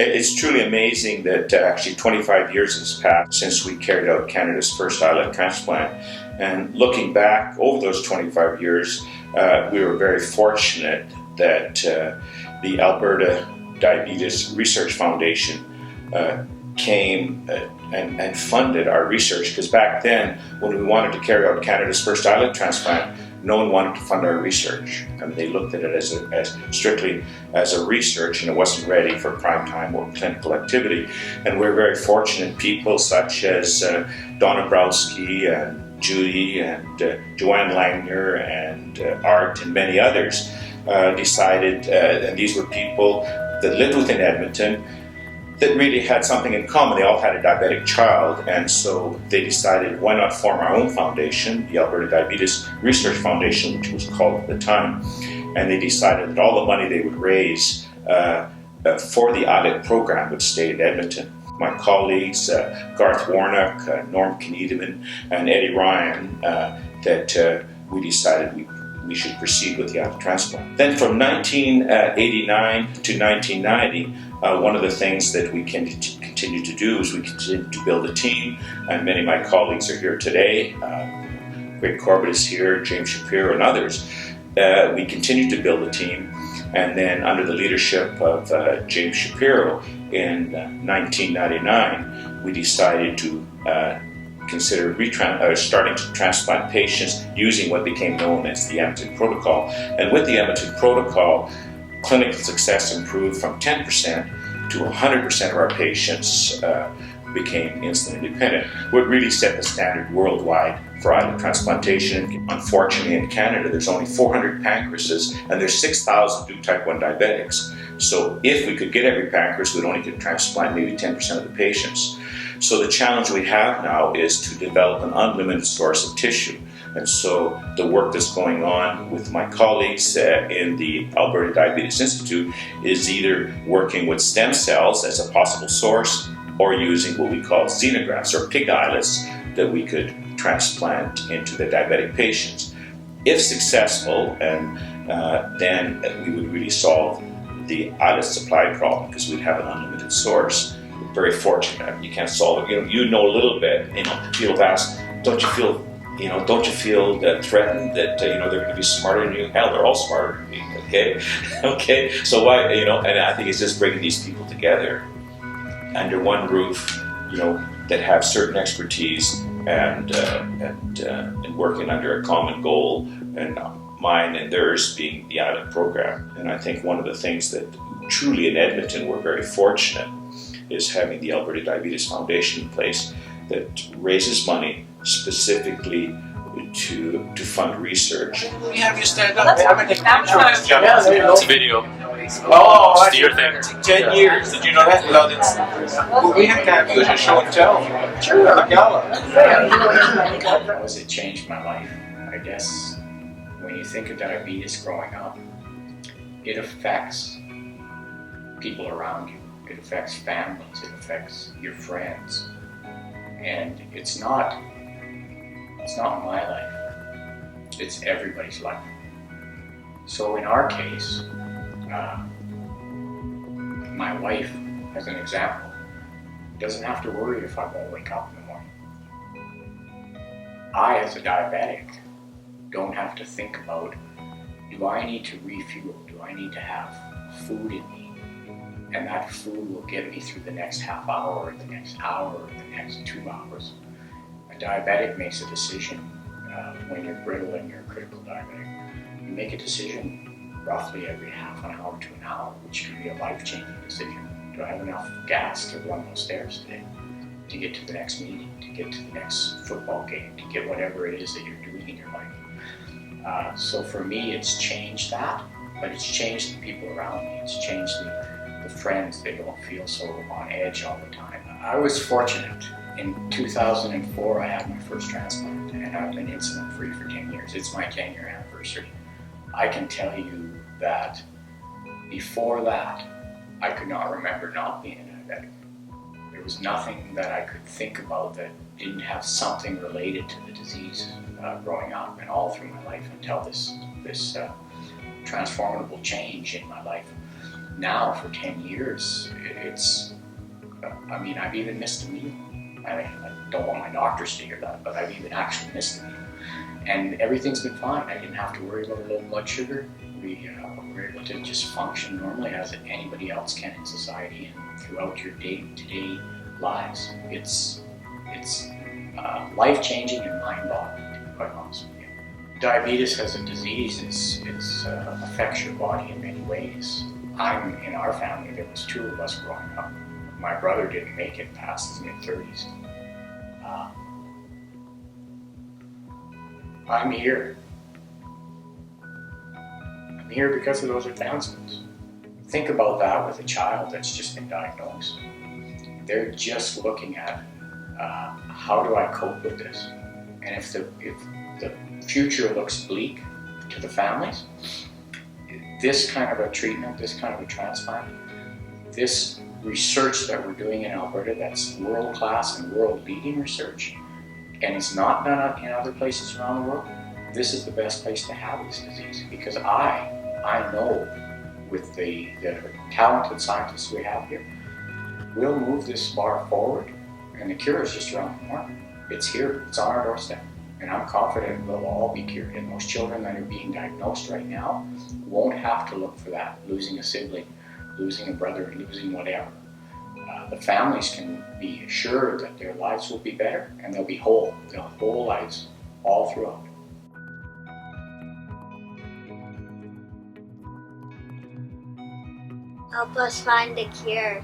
It's truly amazing that actually 25 years has passed since we carried out Canada's first islet transplant. And looking back over those 25 years, we were very fortunate that the Alberta Diabetes Research Foundation came and funded our research, because back then, when we wanted to carry out Canada's first islet transplant, no one wanted to fund our research. I mean, they looked at it as strictly as a research, and it wasn't ready for prime time or clinical activity. And we're very fortunate people such as Donna Browski and Judy and Joanne Langner and Art and many others decided, and these were people that lived within Edmonton, that really had something in common. They all had a diabetic child, and so they decided, why not form our own foundation, the Alberta Diabetes Research Foundation, which was called at the time. And they decided that all the money they would raise for the islet program would stay in Edmonton. My colleagues, Garth Warnock, Norm Kniedemann, and Eddie Ryan, that we decided we should proceed with the islet transplant. Then from 1989 to 1990, one of the things that we continue to do is we continue to build a team, and many of my colleagues are here today. Greg Corbett is here, James Shapiro, and others. We continue to build a team, and then under the leadership of James Shapiro in 1999, we decided to consider starting to transplant patients using what became known as the Edmonton Protocol. And with the Edmonton Protocol, clinical success improved from 10% to 100% of our patients became insulin independent. What really set the standard worldwide for islet transplantation. Unfortunately, in Canada, there's only 400 pancreases, and there's 6,000 new type 1 diabetics. So if we could get every pancreas, we'd only could transplant maybe 10% of the patients. So the challenge we have now is to develop an unlimited source of tissue. And so the work that's going on with my colleagues in the Alberta Diabetes Institute is either working with stem cells as a possible source, or using what we call xenografts or pig islets that we could transplant into the diabetic patients. If successful, and then we would really solve the islet supply problem, because we'd have an unlimited source. We're very fortunate. You can't solve it. You know a little bit. People have asked, don't you feel threatened that they're going to be smarter than you? Hell, they're all smarter than me. Okay. So why? And I think it's just bringing these people together under one roof, that have certain expertise and working under a common goal, and mine and theirs being the islet program. And I think one of the things that truly in Edmonton we're very fortunate is having the Alberta Diabetes Foundation in place that raises money specifically to fund research. We have you stand up. It's a video. Oh, it's your thing. 10 years. Did you know that? Well, we have to have you as a show and tell. Sure, a gala. How has it changed my life? I guess when you think of diabetes growing up, it affects people around you. It affects families. It affects your friends. And it's not my life. It's everybody's life. So in our case, my wife, as an example, doesn't have to worry if I won't wake up in the morning. I, as a diabetic, don't have to think about, do I need to refuel? Do I need to have food in me? And that food will get me through the next half hour, or the next hour, or the next 2 hours. A diabetic makes a decision when you're brittle and you're a critical diabetic. You make a decision roughly every half an hour to an hour, which can be a life-changing decision. Do I have enough gas to run those stairs today? To get to the next meeting, to get to the next football game, to get whatever it is that you're doing in your life. So for me, it's changed that, but it's changed the people around me. It's changed the friends. They don't feel so on edge all the time. I was fortunate. In 2004, I had my first transplant, and I've been insulin-free for 10 years. It's my 10-year anniversary. I can tell you that before that, I could not remember not being a diabetic. There was nothing that I could think about that didn't have something related to the disease growing up and all through my life until this transformable change in my life. now for 10 years, I mean, I've even missed a meal. I don't want my doctors to hear that, but I've even actually missed a meal. And everything's been fine. I didn't have to worry about low blood sugar. We were able to just function normally as anybody else can in society and throughout your day-to-day lives. It's life-changing and mind-boggling, to be quite honest with you. Diabetes as a disease affects your body in many ways. In our family, there was 2 of us growing up. My brother didn't make it past his mid-30s. I'm here. I'm here because of those advancements. Think about that with a child that's just been diagnosed. They're just looking at how do I cope with this? And if the future looks bleak to the families, this kind of a treatment, this kind of a transplant, this research that we're doing in Alberta that's world-class and world-leading research, and it's not done in other places around the world, this is the best place to have this disease, because I know with the talented scientists we have here, we'll move this bar forward, and the cure is just around the corner. It's here, it's on our doorstep, and I'm confident we'll all be cured. And those children that are being diagnosed right now won't have to look for that, losing a sibling, losing a brother, losing whatever. The families can be assured that their lives will be better and they'll be whole. They'll have whole lives all throughout. Help us find a cure.